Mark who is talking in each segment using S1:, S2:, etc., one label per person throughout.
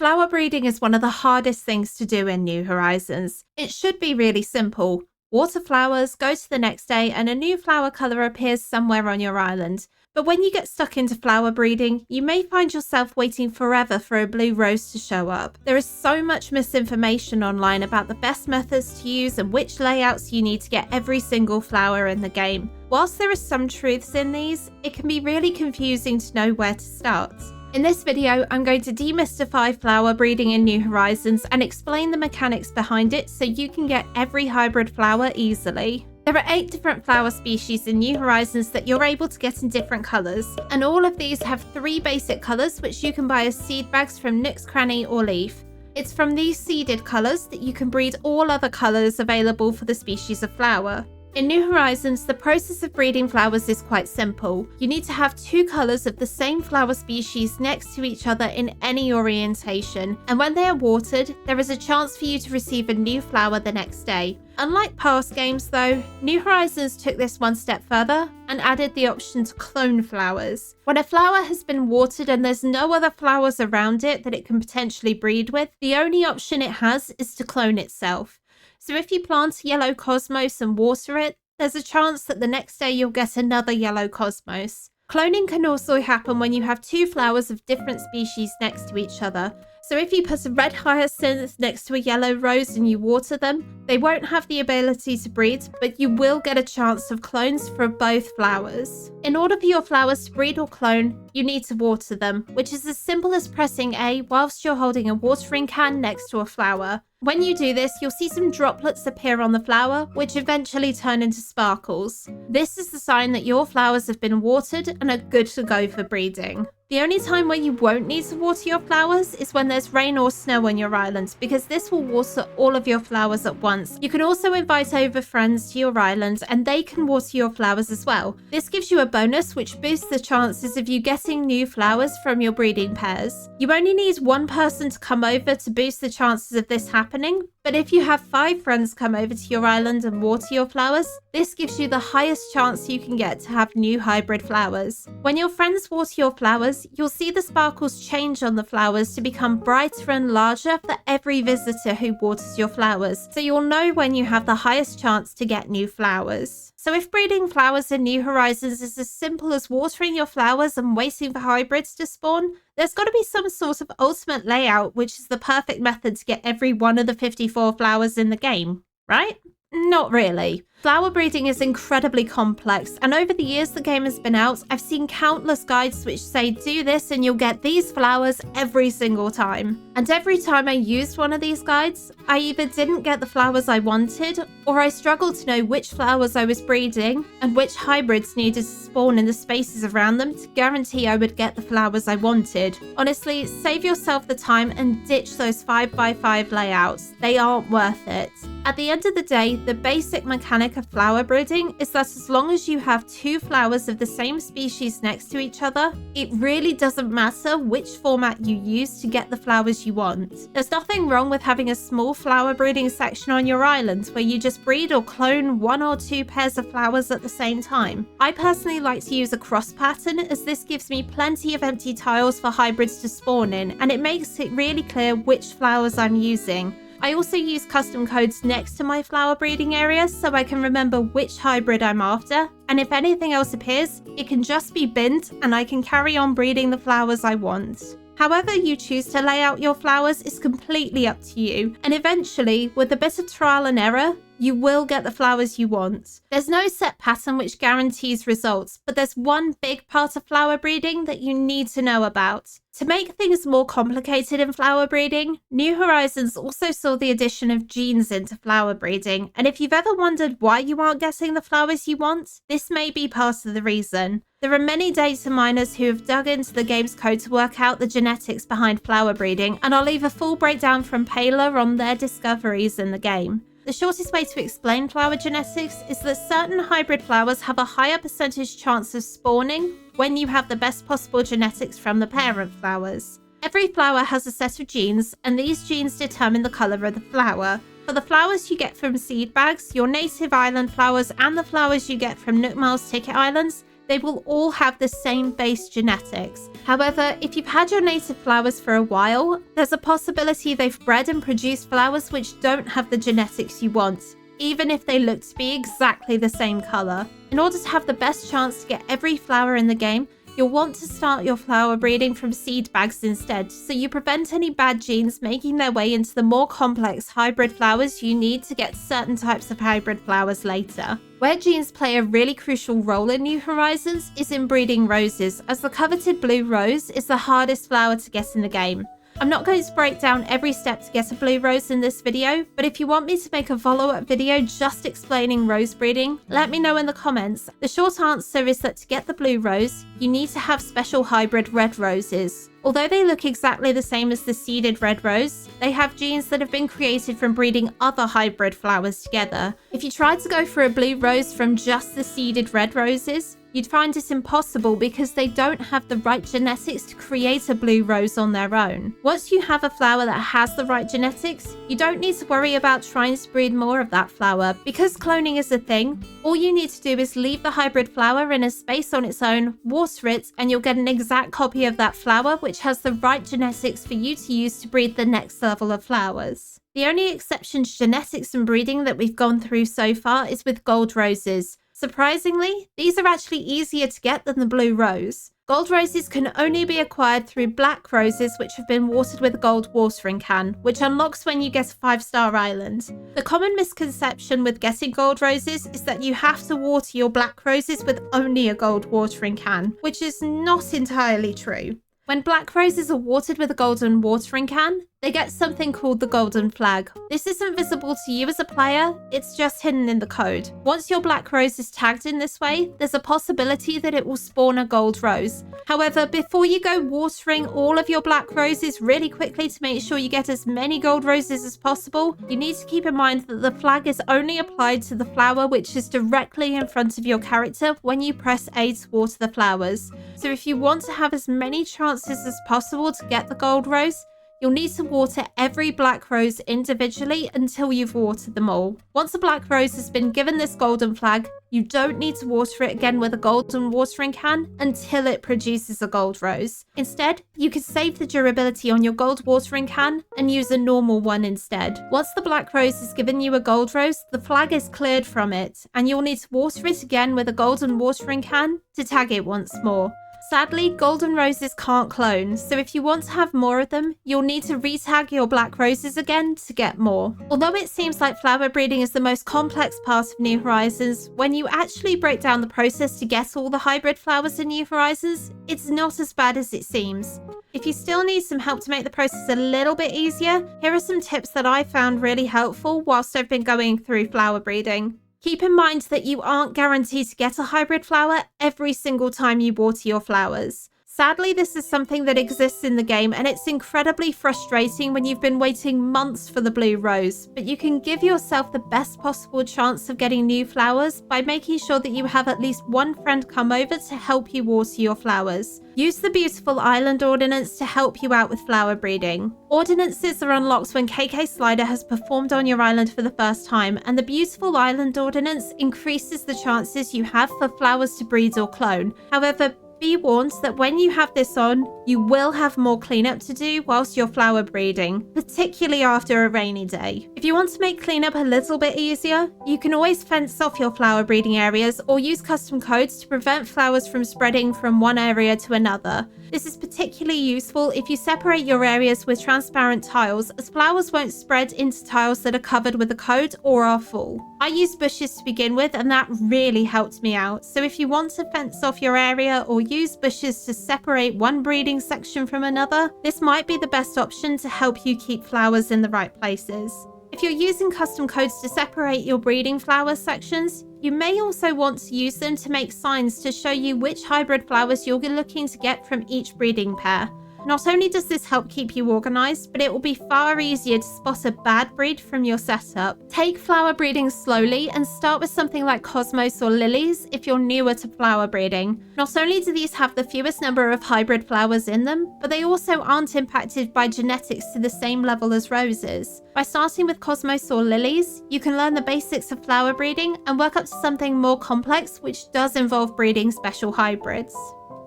S1: Flower breeding is one of the hardest things to do in New Horizons. It should be really simple. Water flowers, go to the next day, and a new flower colour appears somewhere on your island. But when you get stuck into flower breeding, you may find yourself waiting forever for a blue rose to show up. There is so much misinformation online about the best methods to use and which layouts you need to get every single flower in the game. Whilst there are some truths in these, it can be really confusing to know where to start. In this video, I'm going to demystify flower breeding in New Horizons and explain the mechanics behind it so you can get every hybrid flower easily. There are 8 different flower species in New Horizons that you're able to get in different colours, and all of these have 3 basic colours which you can buy as seed bags from Nook's Cranny or Leaf. It's from these seeded colours that you can breed all other colours available for the species of flower. In New Horizons, the process of breeding flowers is quite simple. You need to have 2 colours of the same flower species next to each other in any orientation, and when they are watered, there is a chance for you to receive a new flower the next day. Unlike past games though, New Horizons took this one step further and added the option to clone flowers. When a flower has been watered and there's no other flowers around it that it can potentially breed with, the only option it has is to clone itself. So if you plant yellow cosmos and water it, there's a chance that the next day you'll get another yellow cosmos. Cloning can also happen when you have 2 flowers of different species next to each other. So if you put a red hyacinth next to a yellow rose and you water them, they won't have the ability to breed, but you will get a chance of clones for both flowers. In order for your flowers to breed or clone, you need to water them, which is as simple as pressing A whilst you're holding a watering can next to a flower. When you do this, you'll see some droplets appear on the flower, which eventually turn into sparkles. This is the sign that your flowers have been watered and are good to go for breeding. The only time where you won't need to water your flowers is when there's rain or snow on your island, because this will water all of your flowers at once. You can also invite over friends to your island and they can water your flowers as well. This gives you a bonus which boosts the chances of you getting new flowers from your breeding pairs. You only need 1 person to come over to boost the chances of this happening, but if you have 5 friends come over to your island and water your flowers, this gives you the highest chance you can get to have new hybrid flowers. When your friends water your flowers, you'll see the sparkles change on the flowers to become brighter and larger for every visitor who waters your flowers, so you'll know when you have the highest chance to get new flowers. So if breeding flowers in New Horizons is as simple as watering your flowers and waiting for hybrids to spawn, there's got to be some sort of ultimate layout which is the perfect method to get every one of the 54 flowers in the game, right? Not really. Flower breeding is incredibly complex, and over the years the game has been out, I've seen countless guides which say do this and you'll get these flowers every single time. And every time I used one of these guides, I either didn't get the flowers I wanted, or I struggled to know which flowers I was breeding and which hybrids needed to spawn in the spaces around them to guarantee I would get the flowers I wanted. Honestly, save yourself the time and ditch those 5x5 layouts. They aren't worth it. At the end of the day, the basic mechanic of flower breeding is that as long as you have 2 flowers of the same species next to each other, it really doesn't matter which format you use to get the flowers you want. There's nothing wrong with having a small flower breeding section on your island where you just breed or clone 1 or 2 pairs of flowers at the same time. I personally like to use a cross pattern, as this gives me plenty of empty tiles for hybrids to spawn in, and it makes it really clear which flowers I'm using. I also use custom codes next to my flower breeding area so I can remember which hybrid I'm after, and if anything else appears, it can just be binned and I can carry on breeding the flowers I want. However you choose to lay out your flowers is completely up to you, and eventually, with a bit of trial and error, you will get the flowers you want. There's no set pattern which guarantees results, but there's one big part of flower breeding that you need to know about. To make things more complicated in flower breeding, New Horizons also saw the addition of genes into flower breeding, and if you've ever wondered why you aren't getting the flowers you want, this may be part of the reason. There are many data miners who have dug into the game's code to work out the genetics behind flower breeding, and I'll leave a full breakdown from Paler on their discoveries in the game. The shortest way to explain flower genetics is that certain hybrid flowers have a higher percentage chance of spawning when you have the best possible genetics from the parent flowers. Every flower has a set of genes, and these genes determine the colour of the flower. For the flowers you get from seed bags, your native island flowers, and the flowers you get from Nook Miles Ticket Islands, they will all have the same base genetics. However, if you've had your native flowers for a while, there's a possibility they've bred and produced flowers which don't have the genetics you want, even if they look to be exactly the same colour. In order to have the best chance to get every flower in the game, you'll want to start your flower breeding from seed bags instead, so you prevent any bad genes making their way into the more complex hybrid flowers you need to get certain types of hybrid flowers later. Where genes play a really crucial role in New Horizons is in breeding roses, as the coveted blue rose is the hardest flower to get in the game. I'm not going to break down every step to get a blue rose in this video, but if you want me to make a follow-up video just explaining rose breeding, let me know in the comments. The short answer is that to get the blue rose, you need to have special hybrid red roses. Although they look exactly the same as the seeded red rose, they have genes that have been created from breeding other hybrid flowers together. If you tried to go for a blue rose from just the seeded red roses, you'd find it impossible because they don't have the right genetics to create a blue rose on their own. Once you have a flower that has the right genetics, you don't need to worry about trying to breed more of that flower. Because cloning is a thing, all you need to do is leave the hybrid flower in a space on its own, water it, and you'll get an exact copy of that flower which has the right genetics for you to use to breed the next level of flowers. The only exception to genetics and breeding that we've gone through so far is with gold roses. Surprisingly, these are actually easier to get than the blue rose. Gold roses can only be acquired through black roses which have been watered with a gold watering can, which unlocks when you get a 5-star island. The common misconception with getting gold roses is that you have to water your black roses with only a gold watering can, which is not entirely true. When black roses are watered with a golden watering can, they get something called the golden flag. This isn't visible to you as a player, it's just hidden in the code. Once your black rose is tagged in this way, there's a possibility that it will spawn a gold rose. However, before you go watering all of your black roses really quickly to make sure you get as many gold roses as possible, you need to keep in mind that the flag is only applied to the flower which is directly in front of your character when you press A to water the flowers. So if you want to have as many chances as possible to get the gold rose, you'll need to water every black rose individually until you've watered them all. Once a black rose has been given this golden flag, you don't need to water it again with a golden watering can until it produces a gold rose. Instead, you can save the durability on your gold watering can and use a normal one instead. Once the black rose has given you a gold rose, the flag is cleared from it, and you'll need to water it again with a golden watering can to tag it once more. Sadly, golden roses can't clone, so if you want to have more of them, you'll need to retag your black roses again to get more. Although it seems like flower breeding is the most complex part of New Horizons, when you actually break down the process to get all the hybrid flowers in New Horizons, it's not as bad as it seems. If you still need some help to make the process a little bit easier, here are some tips that I found really helpful whilst I've been going through flower breeding. Keep in mind that you aren't guaranteed to get a hybrid flower every single time you water your flowers. Sadly, this is something that exists in the game, and it's incredibly frustrating when you've been waiting months for the blue rose, but you can give yourself the best possible chance of getting new flowers by making sure that you have at least one friend come over to help you water your flowers. Use the beautiful island ordinance to help you out with flower breeding. Ordinances are unlocked when KK Slider has performed on your island for the first time, and the beautiful island ordinance increases the chances you have for flowers to breed or clone. However, be warned that when you have this on, you will have more cleanup to do whilst you're flower breeding, particularly after a rainy day. If you want to make cleanup a little bit easier, you can always fence off your flower breeding areas or use custom codes to prevent flowers from spreading from one area to another. This is particularly useful if you separate your areas with transparent tiles, as flowers won't spread into tiles that are covered with a code or are full. I used bushes to begin with, and that really helped me out. So if you want to fence off your area or use bushes to separate one breeding section from another, this might be the best option to help you keep flowers in the right places. If you're using custom codes to separate your breeding flower sections, you may also want to use them to make signs to show you which hybrid flowers you're looking to get from each breeding pair. Not only does this help keep you organized, but it will be far easier to spot a bad breed from your setup. Take flower breeding slowly and start with something like Cosmos or Lilies if you're newer to flower breeding. Not only do these have the fewest number of hybrid flowers in them, but they also aren't impacted by genetics to the same level as roses. By starting with Cosmos or Lilies, you can learn the basics of flower breeding and work up to something more complex, which does involve breeding special hybrids.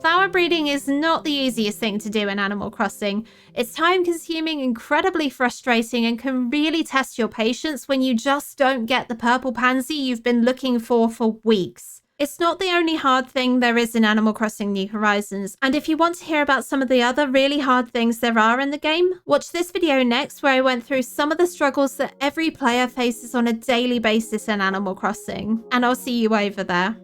S1: Flower breeding is not the easiest thing to do in Animal Crossing. It's time-consuming, incredibly frustrating, and can really test your patience when you just don't get the purple pansy you've been looking for weeks. It's not the only hard thing there is in Animal Crossing New Horizons, and if you want to hear about some of the other really hard things there are in the game, watch this video next where I went through some of the struggles that every player faces on a daily basis in Animal Crossing, and I'll see you over there.